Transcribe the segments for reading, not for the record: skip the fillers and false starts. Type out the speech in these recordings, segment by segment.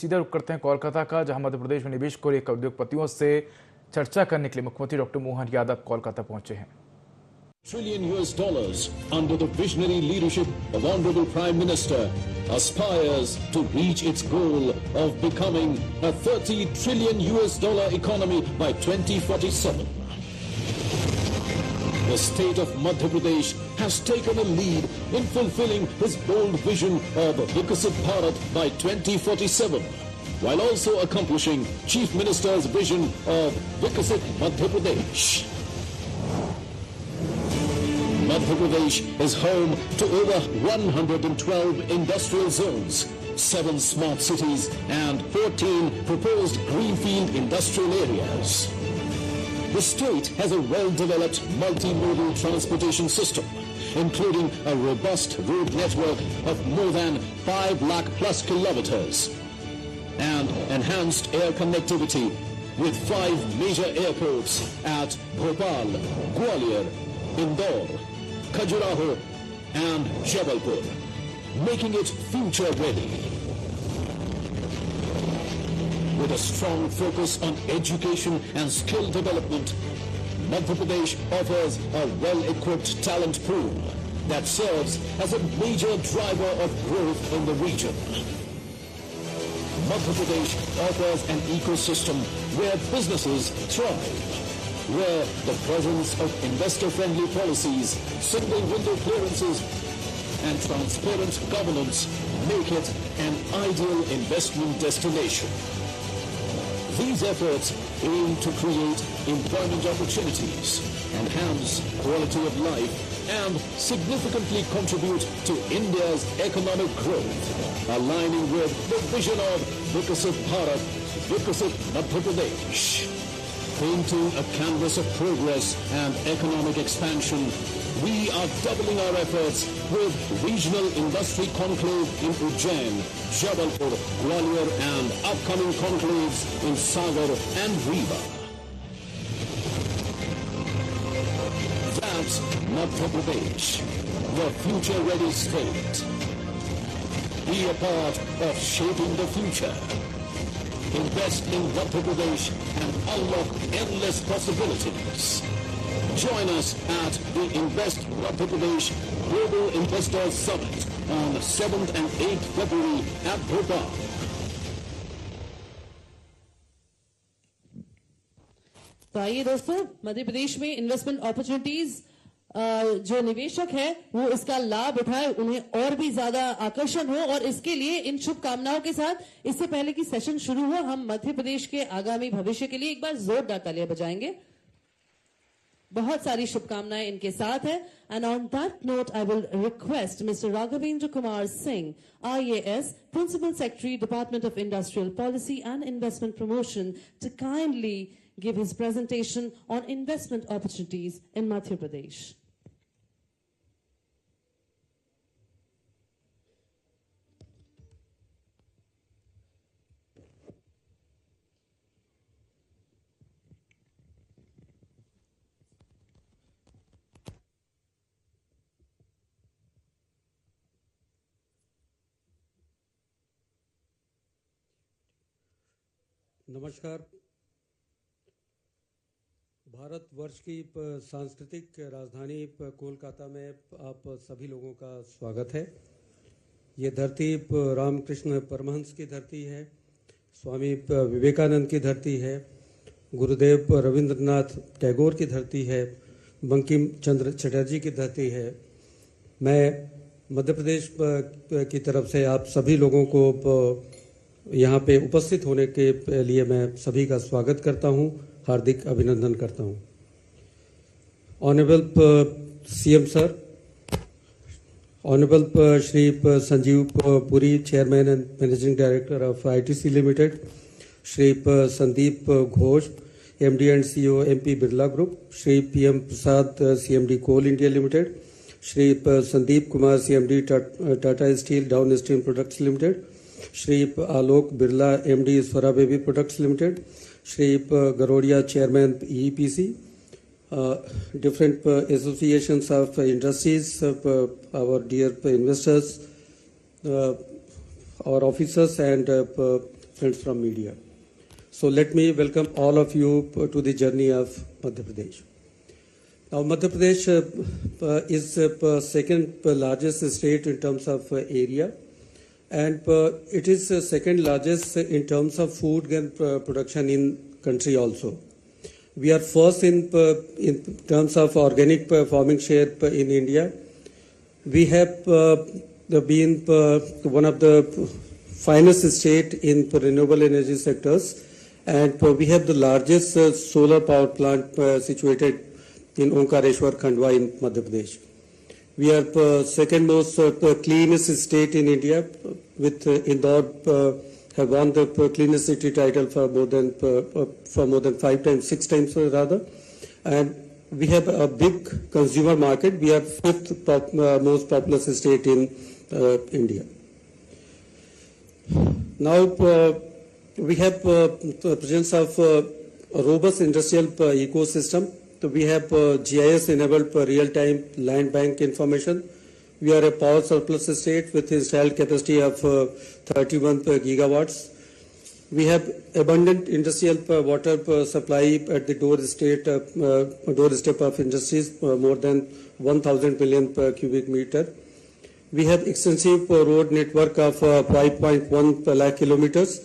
सीधा रुख करते हैं कोलकाता का, जहां मध्य प्रदेश में निवेश को लेकर उद्योगपतियों से चर्चा करने के लिए मुख्यमंत्री डॉक्टर मोहन यादव कोलकाता पहुंचे हैं। Trillion US dollars under the visionary leadership of Honorable Prime Minister aspires to reach its goal of becoming a 30 trillion US dollar economy by 2047. The state of Madhya Pradesh has taken a lead in fulfilling his bold vision of Vikasit Bharat by 2047, while also accomplishing Chief Minister's vision of Vikasit Madhya Pradesh. Madhya Pradesh is home to over 112 industrial zones, 7 smart cities and 14 proposed greenfield industrial areas. The state has a well-developed multimodal transportation system, including a robust road network of more than 5 lakh plus kilometers and enhanced air connectivity with 5 major airports at Bhopal, Gwalior, Indore, Khajuraho and Jabalpur, making it future ready. With a strong focus on education and skill development, Madhya Pradesh offers a well-equipped talent pool that serves as a major driver of growth in the region. Madhya Pradesh offers an ecosystem where businesses thrive, where the presence of investor-friendly policies, single-window clearances, and transparent governance make it an ideal investment destination. These efforts aim to create employment opportunities, enhance quality of life, and significantly contribute to India's economic growth, aligning with the vision of Vikasit Bharat, Vikasit Madhya Pradesh. Painting a canvas of progress and economic expansion, we are doubling our efforts with regional industry conclave in Ujjain, Jabalpur, Gwalior and upcoming conclaves in Sagar and Rewa. That's Madhya Pradesh, the future-ready state. Be a part of shaping the future. Invest in Madhya Pradesh and unlock endless possibilities. Join us at the Invest Madhya Pradesh Global Investors Summit on 7th and 8th February at Bhopal. तो आइए दोस्तों, मध्य प्रदेश में investment opportunities जो निवेशक है वो इसका लाभ उठाए, उन्हें और भी ज्यादा आकर्षण हो, और इसके लिए इन शुभकामनाओं के साथ इससे पहले कि सेशन शुरू हो, हम मध्य प्रदेश के आगामी भविष्य के लिए एक बार जोरदार तालियां बजाएंगे। बहुत सारी शुभकामनाएं इनके साथ है। And on that note I will request mister Raghavendra Kumar Singh, IAS, principal secretary, department of industrial policy and investment promotion, to kindly give his presentation on investment opportunities in Madhya Pradesh. नमस्कार। भारतवर्ष की सांस्कृतिक राजधानी कोलकाता में आप सभी लोगों का स्वागत है। ये धरती रामकृष्ण परमहंस की धरती है, स्वामी विवेकानंद की धरती है, गुरुदेव रविंद्रनाथ टैगोर की धरती है, बंकिम चंद्र चटर्जी की धरती है। मैं मध्य प्रदेश की तरफ से आप सभी लोगों को यहाँ पे उपस्थित होने के लिए मैं सभी का स्वागत करता हूँ, हार्दिक अभिनंदन करता हूँ। Honourable CM sir, honourable Shri Sanjeev Puri, chairman and managing director of ITC limited, Shri Sandeep Ghosh, MD and CEO MP Birla group, Shri PM Prasad, CMD coal India limited, Shri Sandeep Kumar, CMD Tata steel downstream products limited, Shri Alok Birla, MD Swara baby products limited, Shri Garodia, Chairman EPC, different associations of industries, our dear investors, our officers and friends from media. So let me welcome all of you to the journey of Madhya Pradesh. Now, Madhya Pradesh is the second largest state in terms of area, and it is the second largest in terms of food grain production in country also. We are first in terms of organic farming share in India. We have been one of the finest state in renewable energy sectors, and we have the largest solar power plant situated in Omkareshwar, Khandwa in Madhya Pradesh. We are second most cleanest state in India, with Indore have won the cleanest city title for more than 5 times, 6 times rather, and we have a big consumer market. We are fifth most populous state in India. Now we have the presence of a robust industrial ecosystem. So we have GIS-enabled real-time land bank information. We are a power surplus state with installed capacity of 31 gigawatts. We have abundant industrial water supply at the doorstep of industries, more than 1,000 billion per cubic meter. We have extensive road network of 5.1 lakh kilometers.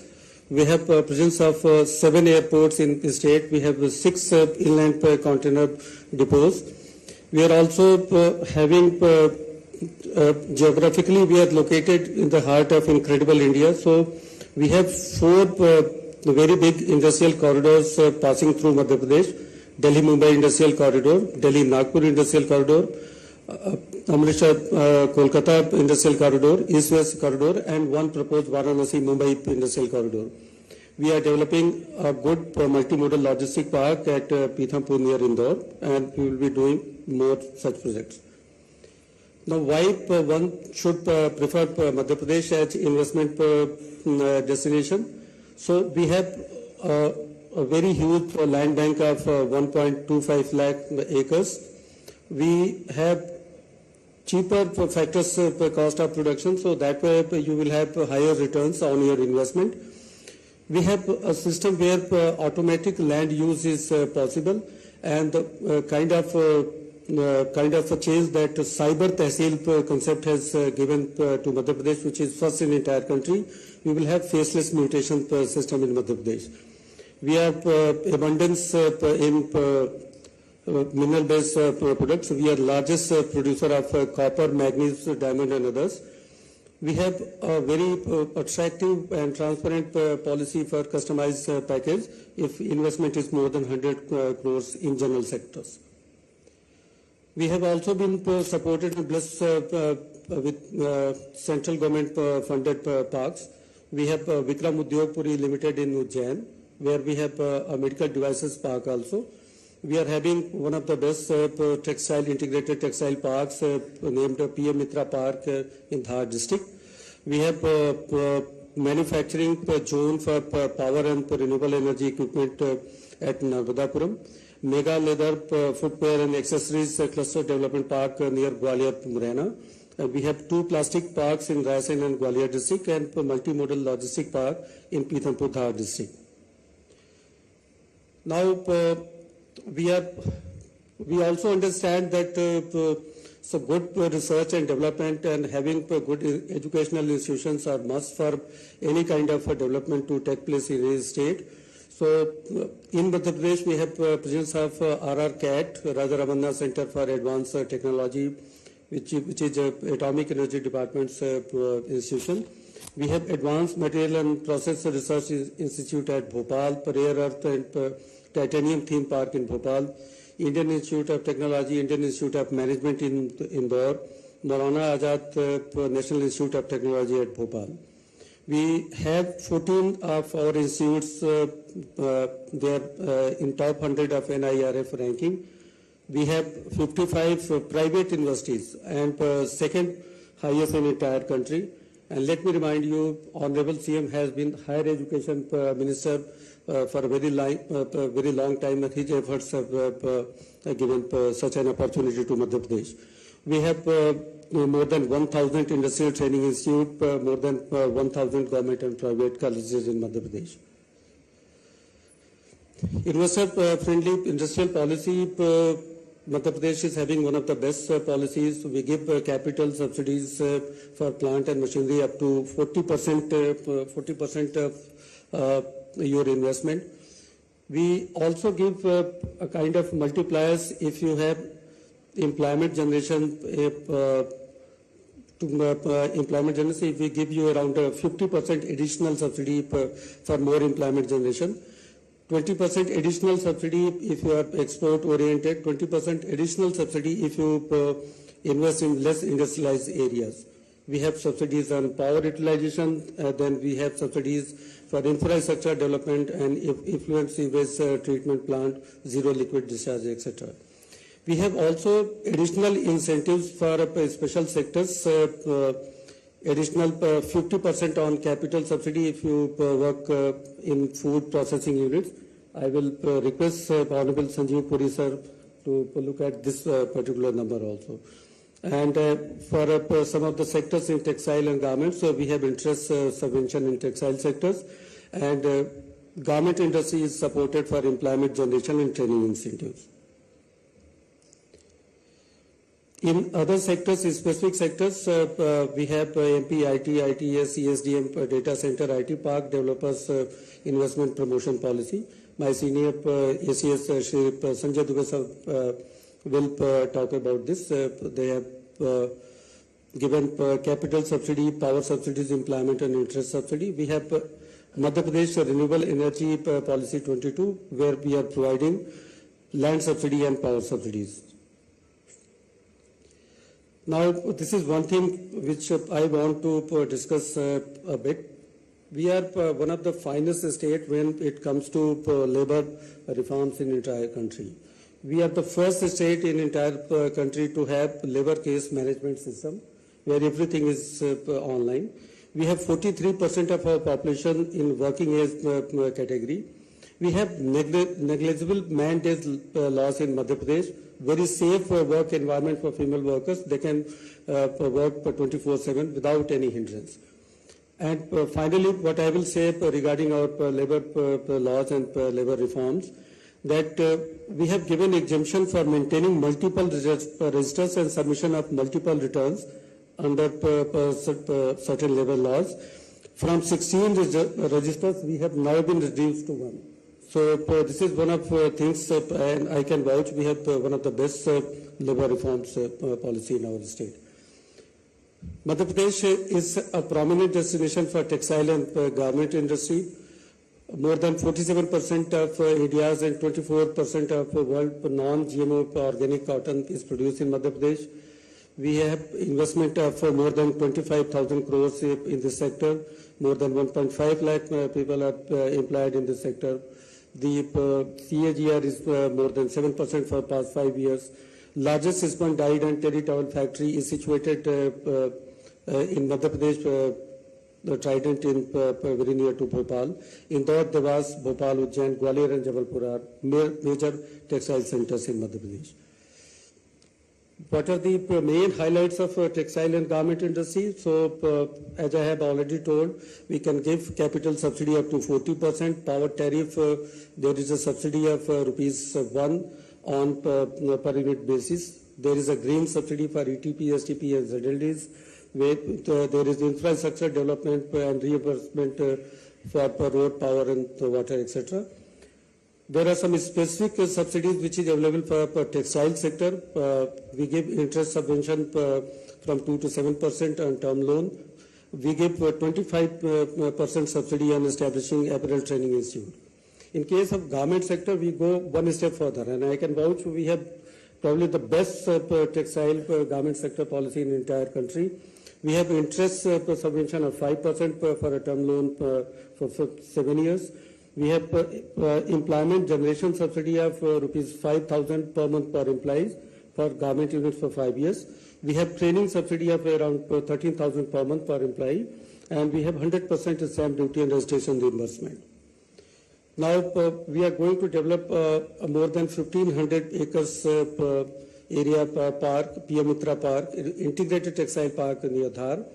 We have presence of 7 airports in the state. We have 6 inland container depots. We are also having, geographically, we are located in the heart of incredible India. So we have 4 very big industrial corridors passing through Madhya Pradesh. Delhi-Mumbai Industrial Corridor, Delhi-Nagpur Industrial Corridor, Amritsar-Kolkata Industrial Corridor, East-West Corridor, and one proposed Varanasi-Mumbai Industrial Corridor. We are developing a good multimodal logistic park at Pithampur near Indore, and we will be doing more such projects. Now, why one should prefer Madhya Pradesh as investment destination? So, we have a very huge land bank of 1.25 lakh acres. We have cheaper factors per cost of production, so that way you will have higher returns on your investment. We have a system where automatic land use is possible, and kind of a change that Cyber Tehsil concept has given to Madhya Pradesh, which is first in the entire country. We will have faceless mutation system in Madhya Pradesh. We have abundance in mineral-based products. We are largest producer of copper, manganese, diamond, and others. We have a very attractive and transparent policy for customized package if investment is more than 100 crores in general sectors. We have also been supported and blessed with central government funded parks. We have Vikram Udyog Puri Limited in Ujjain, where we have a medical devices park also. We are having one of the best integrated textile parks named PM Mitra Park in Dhar district. We have manufacturing zone for power and renewable energy equipment at Narmadapuram. Mega Leather Footwear and Accessories Cluster Development Park near Gwalior, Murena. We have 2 plastic parks in Raisen and Gwalior district, and multimodal logistic park in Pithampur, Dhar district. Now, we also understand that so good research and development and having good educational institutions are must for any kind of development to take place in a state. So in Madhya Pradesh, we have presence of RRCAT, Raja Ramanna Center for Advanced Technology, which is Atomic Energy Department's institution. We have Advanced Material and Process Research Institute at Bhopal, Rare Earth and Titanium Theme Park in Bhopal, Indian Institute of Technology, Indian Institute of Management in Indore, Maulana Azad National Institute of Technology at Bhopal. We have 14 of our institutes, they are in top 100 of NIRF ranking. We have 55 private universities and second highest in the entire country. And let me remind you, Honorable CM has been higher education minister for a very long time, and his efforts have given such an opportunity to Madhya Pradesh. We have more than 1,000 industrial training institutes, more than 1,000 government and private colleges in Madhya Pradesh. Investor-friendly industrial policy, Madhya Pradesh is having one of the best policies. We give capital subsidies for plant and machinery up to 40% of your investment. We also give a kind of multipliers if you have employment generation. Employment generation, if we give you around 50% additional subsidy for more employment generation. 20% additional subsidy if you are export oriented, 20% additional subsidy if you invest in less industrialized areas. We have subsidies on power utilization, then we have subsidies for infrastructure development and effluent sewage treatment plant, zero liquid discharge, etc. We have also additional incentives for special sectors, additional 50% on capital subsidy if you work in food processing units. I will request Honorable Sanjeev Puri sir to look at this particular number also. And for some of the sectors in textile and garments, we have interest subvention in textile sectors, and garment industry is supported for employment generation and training incentives. In other sectors, in specific sectors, we have MP, IT, ITS, CSDM, data center, IT park, developers investment promotion policy. My senior ACS, Shri Sanjay Dubey sir, will talk about this. They have given capital subsidy, power subsidies, employment and interest subsidy. We have Madhya Pradesh Renewable Energy Policy 22, where we are providing land subsidy and power subsidies. Now, this is one thing which I want to discuss a bit. We are one of the finest states when it comes to labor reforms in entire country. We are the first state in entire country to have labor case management system where everything is online. We have 43% of our population in working age category. We have negligible man-days laws in Madhya Pradesh. Very safe work environment for female workers. They can work 24/7 without any hindrance. And finally, what I will say regarding our labor laws and labor reforms, that we have given exemption for maintaining multiple registers and submission of multiple returns under certain labor laws. From 16 registers, we have now been reduced to 1. So this is one of things, and I can vouch, we have one of the best labor reforms policy in our state. Madhya Pradesh is a prominent destination for textile and garment industry. More than 47% of India's and 24% of world non-GMO organic cotton is produced in Madhya Pradesh. We have investment of more than 25,000 crores in this sector. More than 1.5 lakh people are employed in this sector. The CAGR is more than 7% for past 5 years. Largest spun dyed and terry towel factory is situated in Madhya Pradesh, the Trident in very near to Bhopal. Indore, Devas, Bhopal, Ujjain, Gwalior and Jabalpur are major textile centers in Madhya Pradesh. What are the main highlights of textile and garment industry? So, as I have already told, we can give capital subsidy up to 40%. Power tariff, there is a subsidy of rupees 1 on per unit basis. There is a green subsidy for ETP, STP and ZLDs. There is infrastructure development and reimbursement for road, power and water, etc. There are some specific subsidies which is available for textile sector. We give interest subvention from 2 to 7% on term loan. We give 25% subsidy on establishing apparel training institute. In case of garment sector, we go one step further, and I can vouch we have probably the best textile garment sector policy in the entire country. We have interest subvention of 5% for a term loan for 7 years. We have employment generation subsidy of rupees 5,000 per month per employees for garment units for 5 years. We have training subsidy of around 13,000 per month per employee, and we have 100% stamp duty and registration reimbursement. Now we are going to develop more than 1,500 acres area park, PM Mitra Park, integrated textile park near Dhar,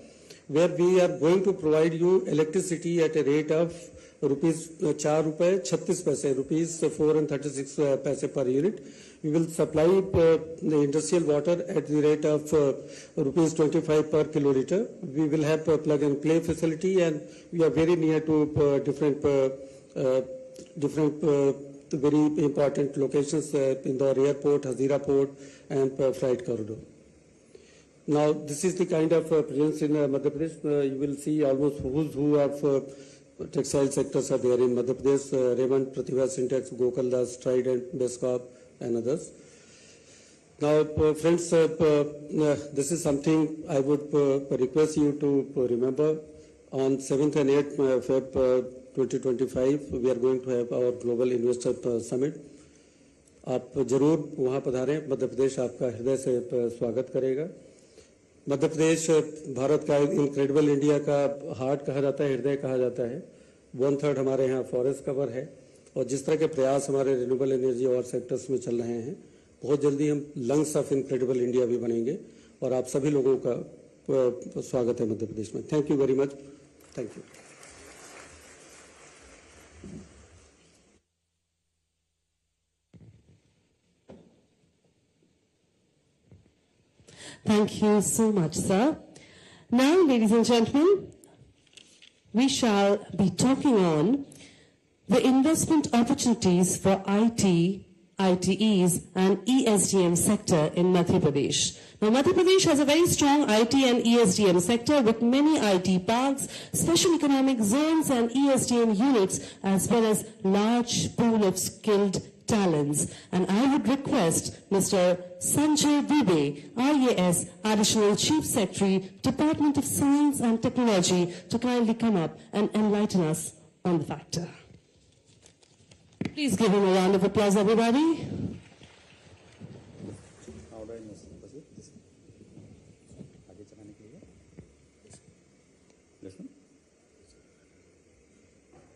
where we are going to provide you electricity at a rate of rupees 4 rupees 36 paise, rupees 4 and 36 paise per unit. We will supply the industrial water at the rate of rupees 25 per kiloliter. We will have a plug and play facility, and we are very near to different very important locations in the airport, Hazira Port, and freight corridor. Now, this is the kind of presence in Madhya Pradesh. You will see almost who's who of textile sectors are there in Madhya Pradesh. Raymond, Pratibha Syntex, Gokaldas, Trident, Bescorp, and others. Now, friends, this is something I would request you to remember. On 7th and 8th Feb 2025, we are going to have our Global Investor Summit. आप जरूर वहाँ पधारें. मध्य प्रदेश आपका हृदय से स्वागत करेगा. मध्य प्रदेश भारत का incredible India का हार्ट कहा जाता है, हृदय कहा जाता है. 1/3 हमारे यहाँ फॉरेस्ट कवर है, और जिस तरह के प्रयास हमारे रिन्यूएबल एनर्जी और सेक्टर्स में चल रहे हैं, बहुत जल्दी हम लंग्स ऑफ इनक्रेडिबल इंडिया भी बनेंगे. और आप सभी लोगों का स्वागत है मध्य प्रदेश में. Thank you very much. Thank you. Thank you so much, sir. Now, ladies and gentlemen, we shall be talking on the investment opportunities for IT, ITEs and ESDM sector in Madhya Pradesh. Now, Madhya Pradesh has a very strong IT and ESDM sector with many IT parks, special economic zones and ESDM units, as well as large pool of skilled talents. And I would request Mr. Sanjay Dubey, IAS, Additional Chief Secretary, Department of Science and Technology, to kindly come up and enlighten us on the factor. Please give him a round of applause, everybody.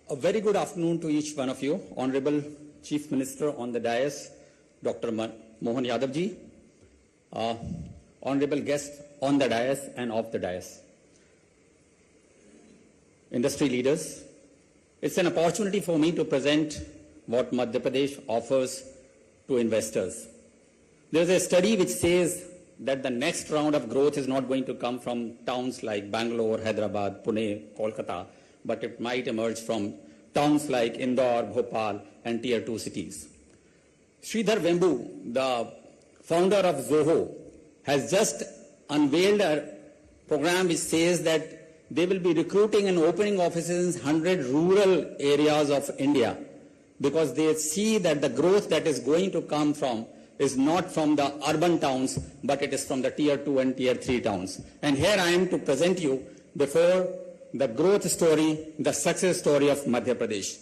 A very good afternoon to each one of you. Honorable Chief Minister on the dais, Dr. Mohan Yadav ji, honorable guests on the dais and off the dais, industry leaders. It's an opportunity for me to present what Madhya Pradesh offers to investors. There's a study which says that the next round of growth is not going to come from towns like Bangalore, Hyderabad, Pune, Kolkata, but it might emerge from towns like Indore, Bhopal, and Tier 2 cities. Sridhar Vembu, the founder of Zoho, has just unveiled a program which says that they will be recruiting and opening offices in 100 rural areas of India, because they see that the growth that is going to come from is not from the urban towns, but it is from the Tier 2 and Tier 3 towns. And here I am to present you before the growth story, the success story of Madhya Pradesh.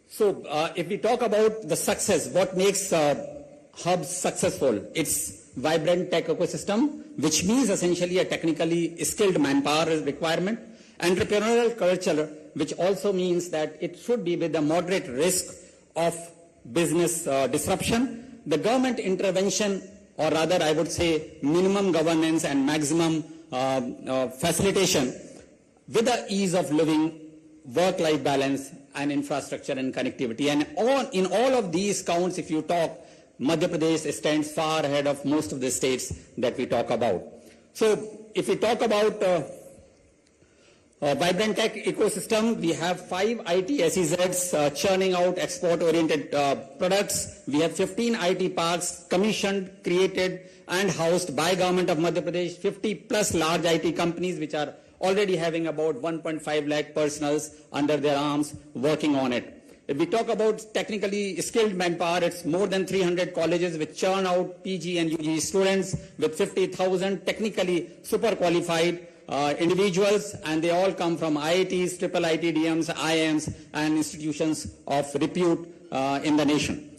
So if we talk about the success, what makes hubs successful? It's vibrant tech ecosystem, which means essentially a technically skilled manpower requirement. Entrepreneurial culture, which also means that it should be with a moderate risk of business disruption. The government intervention, or rather I would say minimum governance and maximum facilitation with the ease of living, work-life balance and infrastructure and connectivity. And in all of these counts, if you talk, Madhya Pradesh stands far ahead of most of the states that we talk about. So if we talk about vibrant tech ecosystem, we have 5 IT SEZs churning out export-oriented products. We have 15 IT parks commissioned, created and housed by Government of Madhya Pradesh, 50 plus large IT companies which are already having about 1.5 lakh personals under their arms working on it. If we talk about technically skilled manpower, it's more than 300 colleges which churn out PG and UG students with 50,000 technically super qualified individuals, and they all come from IITs, triple ITDMs, IIMs, and institutions of repute in the nation.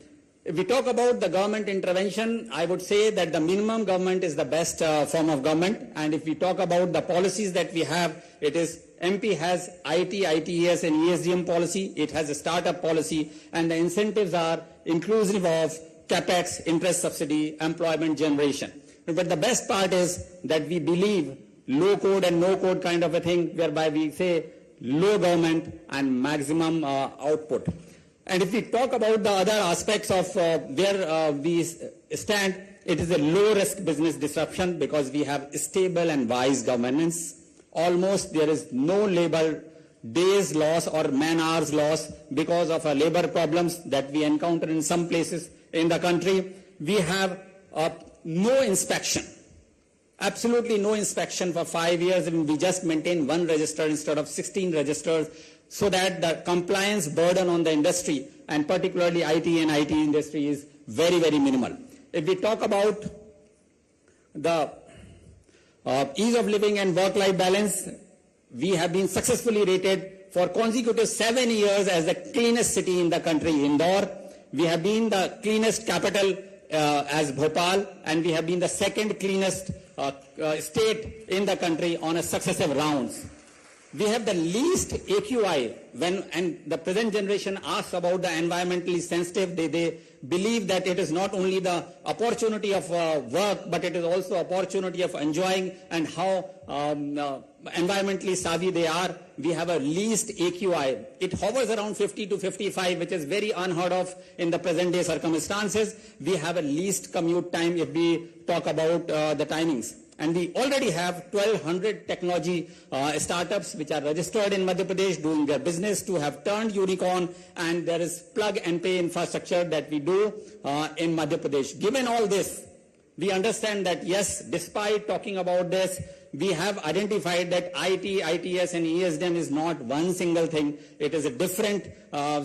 If we talk about the government intervention, I would say that the minimum government is the best form of government. And if we talk about the policies that we have, it is MP has IT, ITES and ESDM policy. It has a startup policy, and the incentives are inclusive of capex, interest subsidy, employment generation. But the best part is that we believe low code and no code kind of a thing, whereby we say low government and maximum output. And if we talk about the other aspects of where we stand, it is a low-risk business disruption because we have stable and wise governance. Almost there is no labor days loss or man-hours loss because of labor problems that we encounter in some places in the country. We have no inspection, absolutely no inspection for 5 years, and we just maintain one register instead of 16 registers, so that the compliance burden on the industry, and particularly IT and IT industry, is very, very minimal. If we talk about the ease of living and work-life balance, we have been successfully rated for consecutive 7 years as the cleanest city in the country, Indore. We have been the cleanest capital as Bhopal, and we have been the second cleanest state in the country on a successive rounds. We have the least AQI and the present generation asks about the environmentally sensitive. They believe that it is not only the opportunity of work, but it is also opportunity of enjoying and how environmentally savvy they are. We have a least AQI. It hovers around 50 to 55, which is very unheard of in the present day circumstances. We have a least commute time if we talk about the timings. And we already have 1,200 technology startups which are registered in Madhya Pradesh, doing their business to have turned unicorn, and there is plug and pay infrastructure that we do in Madhya Pradesh. Given all this, we understand that yes, despite talking about this, we have identified that IT, ITS and ESDM is not one single thing. It is a different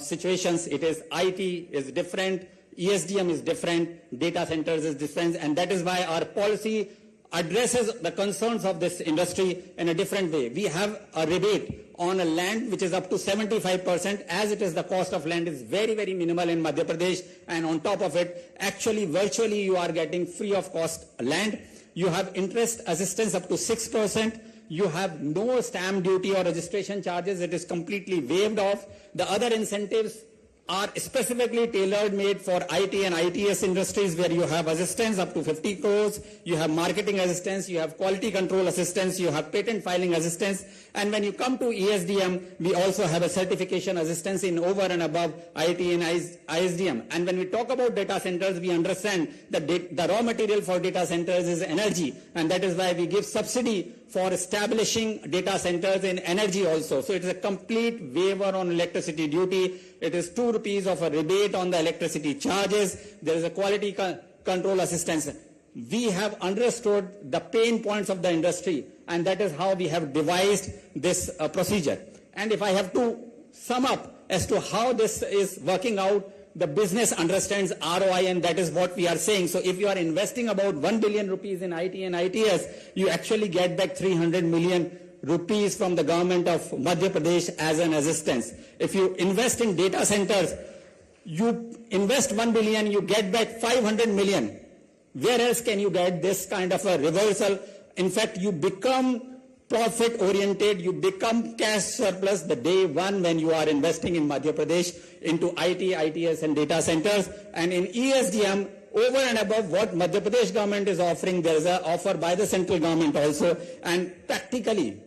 situations. It is IT is different, ESDM is different, data centers is different, and that is why our policy addresses the concerns of this industry in a different way. We have a rebate on a land which is up to 75%, as it is the cost of land is very, very minimal in Madhya Pradesh, and on top of it, actually virtually you are getting free of cost land. You have interest assistance up to 6%. You have no stamp duty or registration charges. It is completely waived off. The other incentives are specifically tailor made for IT and ITS industries, where you have assistance up to 50 crores, you have marketing assistance, you have quality control assistance, you have patent filing assistance, and when you come to ESDM, we also have a certification assistance in over and above IT and ISDM. And when we talk about data centers, we understand that the raw material for data centers is energy, and that is why we give subsidy for establishing data centers in energy also. So it is a complete waiver on electricity duty. It is 2 rupees of a rebate on the electricity charges. There is a quality control assistance. We have understood the pain points of the industry, and that is how we have devised this procedure. And if I have to sum up as to how this is working out, the business understands ROI, and that is what we are saying. So if you are investing about 1 billion rupees in IT and ITS, you actually get back 300 million rupees from the government of Madhya Pradesh as an assistance. If you invest in data centers, you invest 1 billion, you get back 500 million. Where else can you get this kind of a reversal? In fact, you become profit oriented, you become cash surplus the day one when you are investing in Madhya Pradesh into IT, ITS and data centers. And in ESDM, over and above what Madhya Pradesh government is offering, there is an offer by the central government also, and practically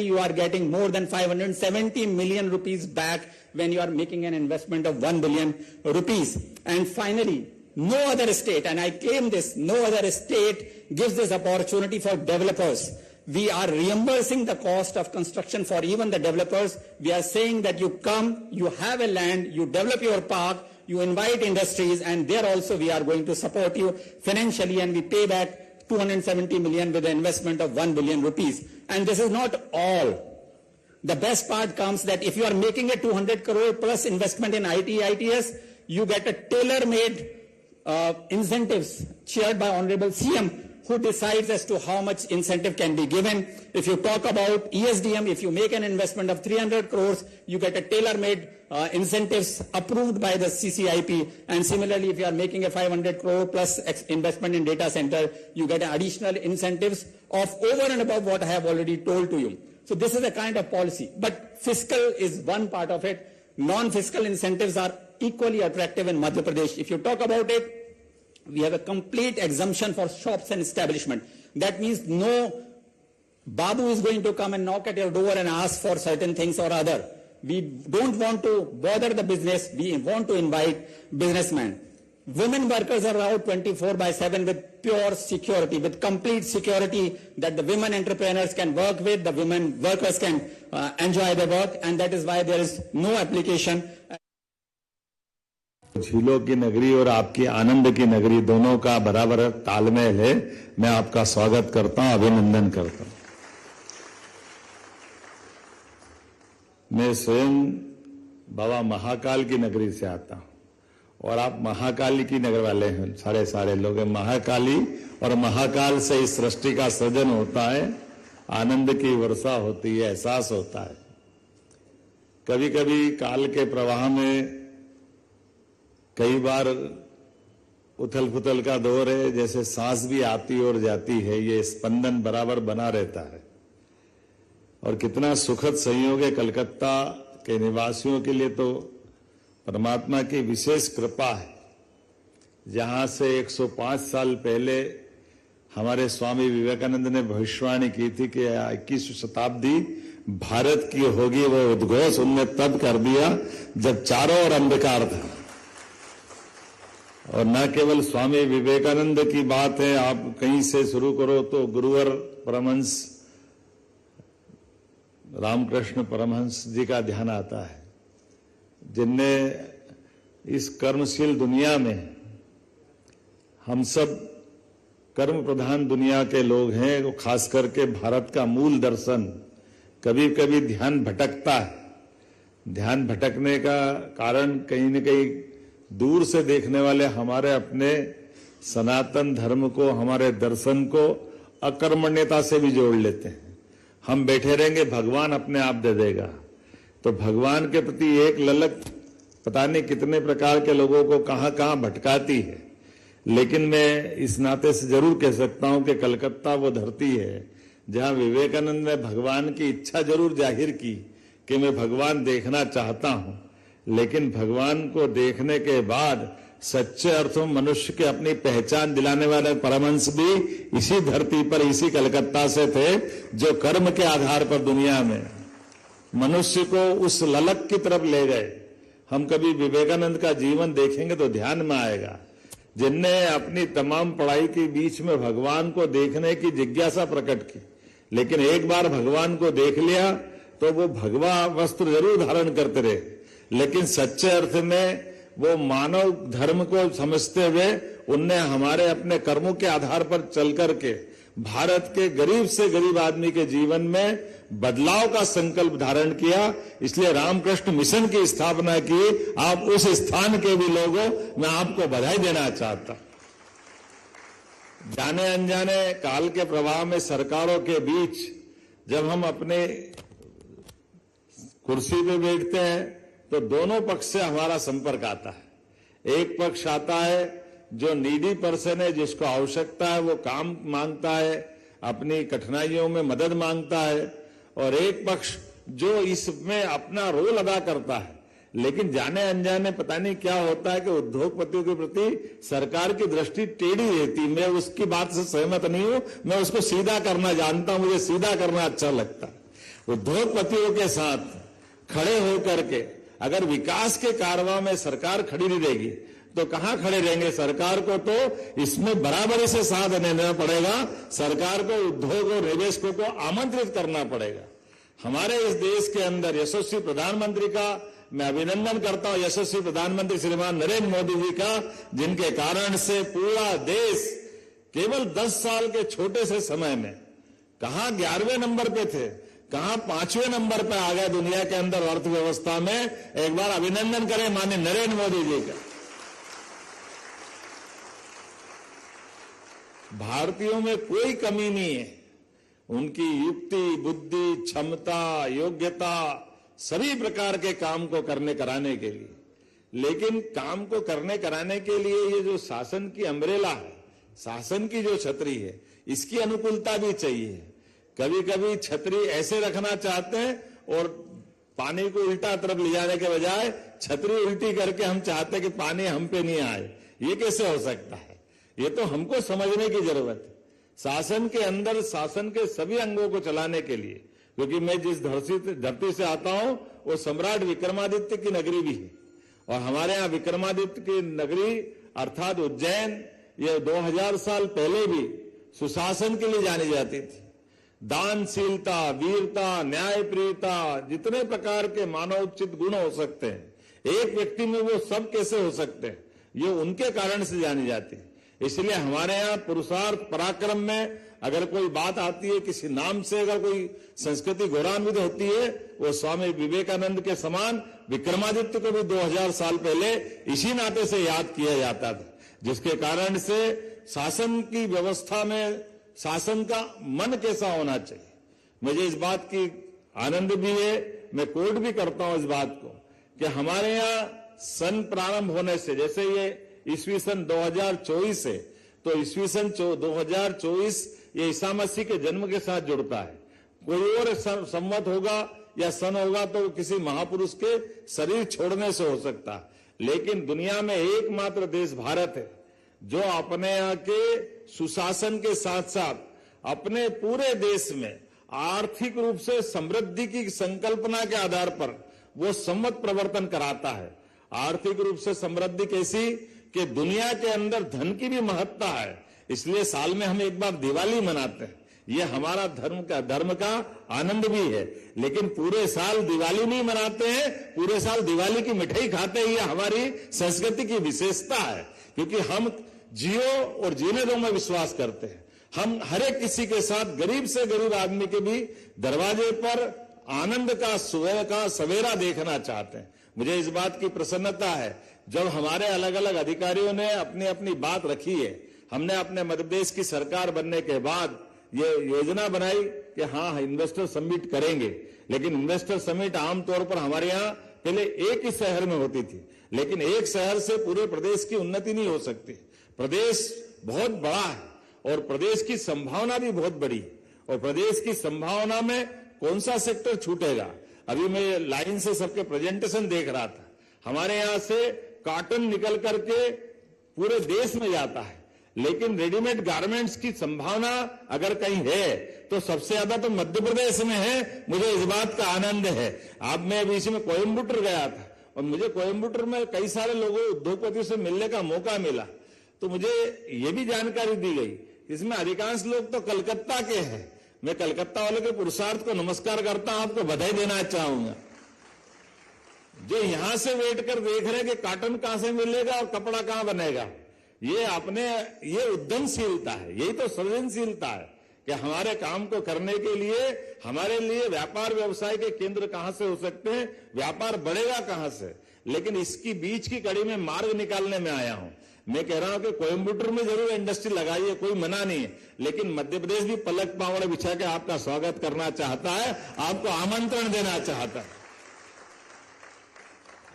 you are getting more than 570 million rupees back when you are making an investment of 1 billion rupees. And finally, no other state, and I claim this, no other state gives this opportunity for developers. We are reimbursing the cost of construction for even the developers. We are saying that you come, you have a land, you develop your park, you invite industries, and there also we are going to support you financially, and we pay back 270 million with an investment of 1 billion rupees. And this is not all. The best part comes that if you are making a 200 crore plus investment in IT, ITS, you get a tailor-made incentives chaired by Honorable CM who decides as to how much incentive can be given. If you talk about ESDM, if you make an investment of 300 crores, you get a tailor-made incentives approved by the CCIP. And similarly, if you are making a 500 crore plus investment in data center, you get additional incentives of over and above what I have already told to you. So this is a kind of policy. But fiscal is one part of it. Non-fiscal incentives are equally attractive in Madhya Pradesh. If you talk about it, we have a complete exemption for shops and establishment. That means no Babu is going to come and knock at your door and ask for certain things or other. We don't want to bother the business. We want to invite businessmen. Women workers are allowed 24/7 with pure security, with complete security that the women entrepreneurs can work with, the women workers can enjoy their work, and that is why there is no application. झीलों की नगरी और आपकी आनंद की नगरी दोनों का बराबर तालमेल है। मैं आपका स्वागत करता हूं, अभिनंदन करता हूं। मैं स्वयं बाबा महाकाल की नगरी से आता हूं और आप महाकाली की नगर वाले हैं। सारे लोग हैं। महाकाली और महाकाल से इस सृष्टि का सृजन होता है, आनंद की वर्षा होती है, एहसास होता है। कभी कभी काल के प्रवाह में कई बार उथल पुथल का दौर है, जैसे सांस भी आती और जाती है, ये स्पंदन बराबर बना रहता है। और कितना सुखद संयोग है। कलकत्ता के निवासियों के लिए तो परमात्मा की विशेष कृपा है, जहां से 105 साल पहले हमारे स्वामी विवेकानंद ने भविष्यवाणी की थी कि 21वीं शताब्दी भारत की होगी। वो उद्घोष उनने तब कर दिया जब चारों ओर अंधकार था। और न केवल स्वामी विवेकानंद की बात है, आप कहीं से शुरू करो तो गुरुवर परमहंस रामकृष्ण परमहंस जी का ध्यान आता है, जिनने इस कर्मशील दुनिया में, हम सब कर्म प्रधान दुनिया के लोग हैं, वो खास करके भारत का मूल दर्शन, कभी कभी ध्यान भटकता है। ध्यान भटकने का कारण कहीं न कहीं दूर से देखने वाले हमारे अपने सनातन धर्म को, हमारे दर्शन को अकर्मण्यता से भी जोड़ लेते हैं। हम बैठे रहेंगे, भगवान अपने आप दे देगा। तो भगवान के प्रति एक ललक पता नहीं कितने प्रकार के लोगों को कहां कहां भटकाती है। लेकिन मैं इस नाते से जरूर कह सकता हूं कि कलकत्ता वो धरती है जहां विवेकानंद ने भगवान की इच्छा जरूर जाहिर की कि मैं भगवान देखना चाहता हूं, लेकिन भगवान को देखने के बाद सच्चे अर्थों मनुष्य के अपनी पहचान दिलाने वाले परमहंस भी इसी धरती पर, इसी कलकत्ता से थे, जो कर्म के आधार पर दुनिया में मनुष्य को उस ललक की तरफ ले गए। हम कभी विवेकानंद का जीवन देखेंगे तो ध्यान में आएगा, जिनने अपनी तमाम पढ़ाई के बीच में भगवान को देखने की जिज्ञासा प्रकट की, लेकिन एक बार भगवान को देख लिया तो वो भगवा वस्त्र जरूर धारण करते रहे, लेकिन सच्चे अर्थ में वो मानव धर्म को समझते हुए उनने हमारे अपने कर्मों के आधार पर चल करके भारत के गरीब से गरीब आदमी के जीवन में बदलाव का संकल्प धारण किया। इसलिए रामकृष्ण मिशन की स्थापना की। आप उस स्थान के भी लोगों, मैं आपको बधाई देना चाहता। जाने अनजाने काल के प्रवाह में सरकारों के बीच जब हम अपने कुर्सी पे बैठते हैं तो दोनों पक्ष से हमारा संपर्क आता है। एक पक्ष आता है जो नीडी पर्सन है, जिसको आवश्यकता है, वो काम मांगता है, अपनी कठिनाइयों में मदद मांगता है, और एक पक्ष जो इसमें अपना रोल अदा करता है। लेकिन जाने अनजाने पता नहीं क्या होता है कि उद्योगपतियों के प्रति सरकार की दृष्टि टेढ़ी रहती। मैं उसकी बात से सहमत नहीं हूं, मैं उसको सीधा करना जानता हूं, मुझे सीधा करना अच्छा लगता है। उद्योगपतियों के साथ खड़े होकर के अगर विकास के कारवां में सरकार खड़ी नहीं रहेगी तो कहां खड़े रहेंगे। सरकार को तो इसमें बराबरी से साथ देना पड़ेगा। सरकार को उद्योग और निवेशकों को आमंत्रित करना पड़ेगा। हमारे इस देश के अंदर यशस्वी प्रधानमंत्री का मैं अभिनंदन करता हूं, यशस्वी प्रधानमंत्री श्रीमान नरेंद्र मोदी जी का, जिनके कारण से पूरा देश केवल 10 साल के छोटे से समय में कहां 11वें नंबर पे थे, कहां 5वें नंबर पे आ गए दुनिया के अंदर अर्थव्यवस्था में। एक बार अभिनंदन करें माननीय नरेंद्र मोदी जी का। भारतीयों में कोई कमी नहीं है। उनकी युक्ति, बुद्धि, क्षमता, योग्यता, सभी प्रकार के काम को करने कराने के लिए। लेकिन काम को करने कराने के लिए ये जो शासन की अम्ब्रेला है, शासन की जो छतरी है, इसकी अनुकूलता भी चाहिए। कभी कभी छतरी ऐसे रखना चाहते हैं और पानी को उल्टा तरफ ले जाने के बजाय छतरी उल्टी करके हम चाहते हैं कि पानी हम पे नहीं आए। ये कैसे हो सकता है? ये तो हमको समझने की जरूरत है। शासन के अंदर शासन के सभी अंगों को चलाने के लिए, क्योंकि मैं जिस धरती से आता हूं वो सम्राट विक्रमादित्य की नगरी भी है, और हमारे यहाँ विक्रमादित्य की नगरी अर्थात उज्जैन ये 2000 साल पहले भी सुशासन के लिए जानी जाती थी। दानशीलता, वीरता, न्यायप्रियता, जितने प्रकार के मानवोचित गुण हो सकते हैं एक व्यक्ति में, वो सब कैसे हो सकते हैं, ये उनके कारण से जानी जाती है। इसलिए हमारे यहाँ पुरुषार्थ पराक्रम में अगर कोई बात आती है, किसी नाम से अगर कोई संस्कृति गौरवान्वित होती है, वो स्वामी विवेकानंद के समान विक्रमादित्य को भी 2000 साल पहले इसी नाते से याद किया जाता था, जिसके कारण से शासन की व्यवस्था में शासन का मन कैसा होना चाहिए। मुझे इस बात की आनंद भी है, मैं कोट भी करता हूं इस बात को, कि हमारे यहाँ सन प्रारंभ होने से, जैसे ये ईस्वी सन 2024 है, तो ईस्वी सन 2024 ये ईसा मसीह के जन्म के साथ जुड़ता है। कोई और संवत होगा या सन होगा तो किसी महापुरुष के शरीर छोड़ने से हो सकता है, लेकिन दुनिया में एकमात्र देश भारत है जो अपने यहाँ के सुशासन के साथ साथ अपने पूरे देश में आर्थिक रूप से समृद्धि की संकल्पना के आधार पर वो संवत प्रवर्तन कराता है। आर्थिक रूप से समृद्धि कैसी कि दुनिया के अंदर धन की भी महत्ता है, इसलिए साल में हम एक बार दिवाली मनाते हैं। ये हमारा धर्म का आनंद भी है, लेकिन पूरे साल दिवाली नहीं मनाते हैं, पूरे साल दिवाली की मिठाई खाते हैं। ये हमारी संस्कृति की विशेषता है, क्योंकि हम जियो और जीने दो में विश्वास करते हैं। हम हर एक किसी के साथ, गरीब से गरीब आदमी के भी दरवाजे पर आनंद का सुबह का सवेरा देखना चाहते हैं। मुझे इस बात की प्रसन्नता है, जब हमारे अलग अलग अधिकारियों ने अपनी अपनी बात रखी है, हमने अपने मध्य प्रदेश की सरकार बनने के बाद ये योजना बनाई कि हाँ इन्वेस्टर समिट करेंगे, लेकिन इन्वेस्टर समिट आमतौर पर हमारे यहाँ पहले एक ही शहर में होती थी, लेकिन एक शहर से पूरे प्रदेश की उन्नति नहीं हो सकती। प्रदेश बहुत बड़ा है और प्रदेश की संभावना भी बहुत बड़ी है, और प्रदेश की संभावना में कौन सा सेक्टर छूटेगा। अभी मैं लाइन से सबके प्रेजेंटेशन देख रहा था, हमारे यहां से कॉटन निकल करके पूरे देश में जाता है, लेकिन रेडीमेड गारमेंट्स की संभावना अगर कहीं है तो सबसे ज्यादा तो मध्य प्रदेश में है। मुझे इस बात का आनंद है। अब मैं बीच में कोयम्बटूर गया था और मुझे कोयम्बटूर में कई सारे लोगों उद्योगपतियों से मिलने का मौका मिला, तो मुझे ये भी जानकारी दी गई, इसमें अधिकांश लोग तो कलकत्ता के हैं। मैं कलकत्ता वाले के पुरुषार्थ को नमस्कार करता हूं, आपको बधाई देना चाहूंगा, जो यहां से वेट कर देख रहे हैं कि कॉटन कहां से मिलेगा और कपड़ा कहां बनेगा। ये उद्यमशीलता है, यही तो सृजनशीलता है कि हमारे काम को करने के लिए हमारे लिए व्यापार व्यवसाय के केंद्र कहां से हो सकते हैं, व्यापार बढ़ेगा कहां से। लेकिन इसकी बीच की कड़ी में मार्ग निकालने में आया हूं। मैं कह रहा हूं कि कोयम्बटूर में जरूर इंडस्ट्री लगाइए, कोई मना नहीं है, लेकिन मध्य प्रदेश भी पलक पावड़ बिछा के आपका स्वागत करना चाहता है, आपको आमंत्रण देना चाहता है।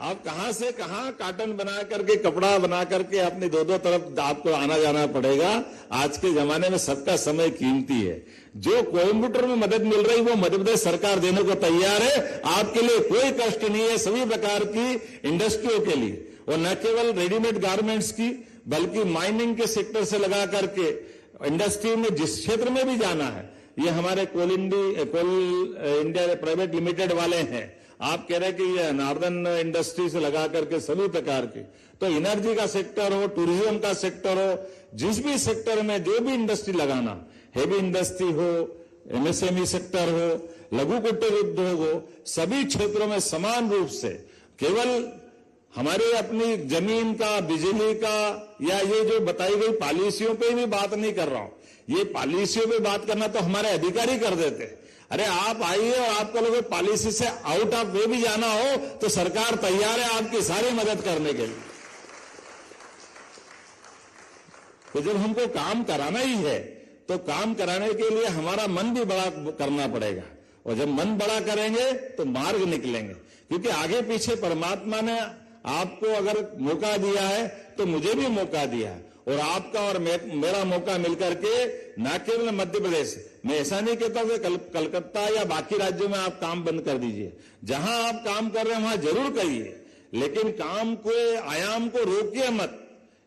आप कहां से कहां कॉटन बना करके, कपड़ा बना करके अपनी दो तरफ आपको आना जाना पड़ेगा। आज के जमाने में सबका समय कीमती है। जो कोयम्बटूर में मदद मिल रही वो मध्य प्रदेश सरकार देने को तैयार है। आपके लिए कोई कष्ट नहीं है, सभी प्रकार की इंडस्ट्रियों के लिए, और न केवल रेडीमेड गारमेंट्स की, बल्कि माइनिंग के सेक्टर से लगा करके इंडस्ट्री में जिस क्षेत्र में भी जाना है, ये हमारे कोल इंडिया प्राइवेट लिमिटेड वाले हैं। आप कह रहे हैं कि ये नॉर्दर्न इंडस्ट्री से लगा करके सभी प्रकार के, तो एनर्जी का सेक्टर हो, टूरिज्म का सेक्टर हो, जिस भी सेक्टर में जो भी इंडस्ट्री लगाना, हेवी इंडस्ट्री हो, एमएसएमई सेक्टर हो, लघु कुटीर उद्योग हो, सभी क्षेत्रों में समान रूप से, केवल हमारे अपनी जमीन का, बिजली का या ये जो बताई गई पॉलिसियों पे भी बात नहीं कर रहा हूं। ये पॉलिसियों पे बात करना तो हमारे अधिकारी कर देते हैं। अरे आप आइए और आपको लोग पॉलिसी से आउट ऑफ वे भी जाना हो तो सरकार तैयार है आपकी सारी मदद करने के लिए। तो जब हमको काम कराना ही है तो काम कराने के लिए हमारा मन भी बड़ा करना पड़ेगा, और जब मन बड़ा करेंगे तो मार्ग निकलेंगे। क्योंकि आगे पीछे परमात्मा ने आपको अगर मौका दिया है तो मुझे भी मौका दिया है, और आपका और मेरा मौका मिलकर के न केवल मध्य प्रदेश, मैं ऐसा नहीं कहता कि कलकत्ता या बाकी राज्यों में आप काम बंद कर दीजिए, जहां आप काम कर रहे हैं वहां जरूर करिए, लेकिन काम को आयाम को रोकिए मत।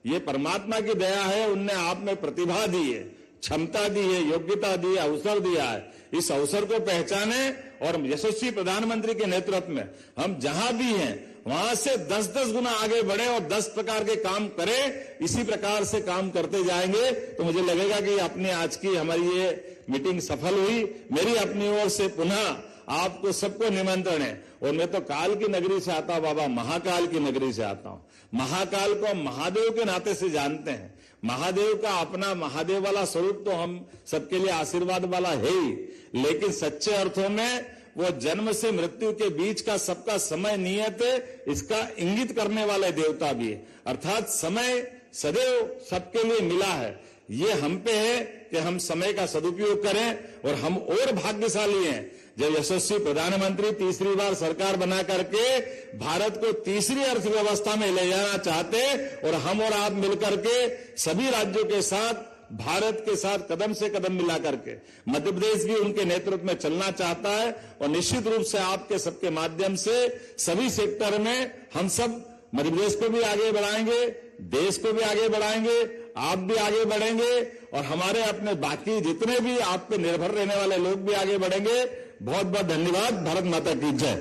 ये परमात्मा की दया है, उनने आप में प्रतिभा दी है, क्षमता दी है, योग्यता दी है, अवसर दिया है। इस अवसर को पहचाने और यशस्वी प्रधानमंत्री के नेतृत्व में हम जहां भी हैं वहां से 10-10 गुना आगे बढ़े और 10 प्रकार के काम करें। इसी प्रकार से काम करते जाएंगे तो मुझे लगेगा कि अपनी आज की हमारी ये मीटिंग सफल हुई। मेरी अपनी ओर से पुनः आपको सबको निमंत्रण है, और मैं तो काल की नगरी से आता हूं बाबा, महाकाल की नगरी से आता हूं। महाकाल को महादेव के नाते से जानते हैं। महादेव का अपना महादेव वाला स्वरूप तो हम सबके लिए आशीर्वाद वाला है ही, लेकिन सच्चे अर्थों में वो जन्म से मृत्यु के बीच का सबका समय नियत है, इसका इंगित करने वाले देवता भी है। अर्थात समय सदैव सबके लिए मिला है। ये हम पे है कि हम समय का सदुपयोग करें, और हम और भाग्यशाली हैं जब यशस्वी प्रधानमंत्री तीसरी बार सरकार बना करके भारत को तीसरी अर्थव्यवस्था में ले जाना चाहते, और हम और आप मिलकर के सभी राज्यों के साथ भारत के साथ कदम से कदम मिला करके मध्य प्रदेश भी उनके नेतृत्व में चलना चाहता है। और निश्चित रूप से आपके सबके माध्यम से सभी सेक्टर में हम सब मध्य प्रदेश को भी आगे बढ़ाएंगे, देश को भी आगे बढ़ाएंगे, आप भी आगे बढ़ेंगे, और हमारे अपने बाकी जितने भी आप पे निर्भर रहने वाले लोग भी आगे बढ़ेंगे। बहुत बहुत धन्यवाद। भारत माता की जय।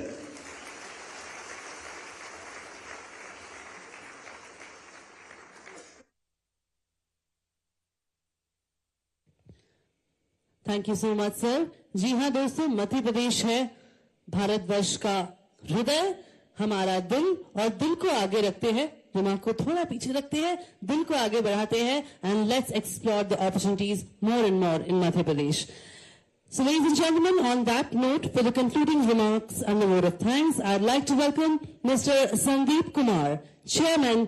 Thank you so much sir. जी हाँ दोस्तों, मध्य प्रदेश है भारतवर्ष का हृदय, हमारा दिल, और दिल को आगे रखते हैं, दिमाग को थोड़ा पीछे रखते हैं, दिल को आगे बढ़ाते हैं, and let's explore the opportunities more and more in Madhya Pradesh. So ladies and gentlemen, on that note, for the concluding remarks and the word of thanks, I'd like to welcome Mr. Sandeep Kumar, Chairman,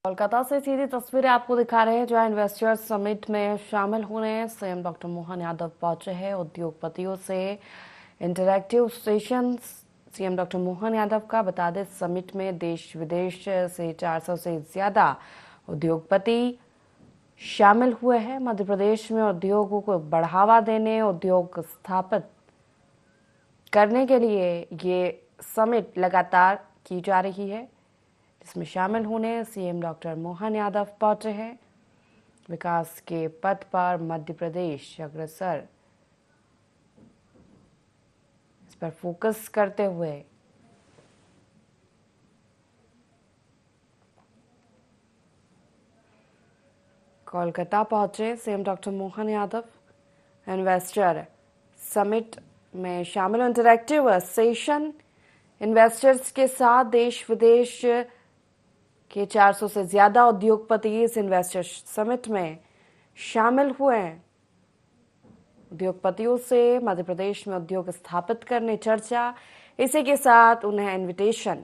Kolkata से सीधी तस्वीरें आपको दिखा रहे हैं, जहां investors summit में शामिल होने सीएम डॉक्टर मोहन यादव पहुंचे हैं। उद्योगपतियों से interactive session CM doctor Mohan Yadav का। बता दें, समिट में देश विदेश से 400 से ज्यादा उद्योगपति शामिल हुए हैं। मध्य प्रदेश में उद्योगों को बढ़ावा देने, उद्योग स्थापित करने के लिए ये समिट लगातार की जा रही है, जिसमें शामिल होने सीएम डॉक्टर मोहन यादव पहुंचे हैं। विकास के पथ पर मध्य प्रदेश अग्रसर, इस पर फोकस करते हुए कोलकाता पहुंचे CM doctor Mohan Yadav. Investor summit में शामिल इंटरैक्टिव सेशन, इन्वेस्टर्स के साथ देश विदेश के 400 से ज्यादा उद्योगपति इस इन्वेस्टर समिट में शामिल हुए हैं। उद्योगपतियों से मध्य प्रदेश में उद्योग स्थापित करने चर्चा, इसी के साथ उन्हें इनविटेशन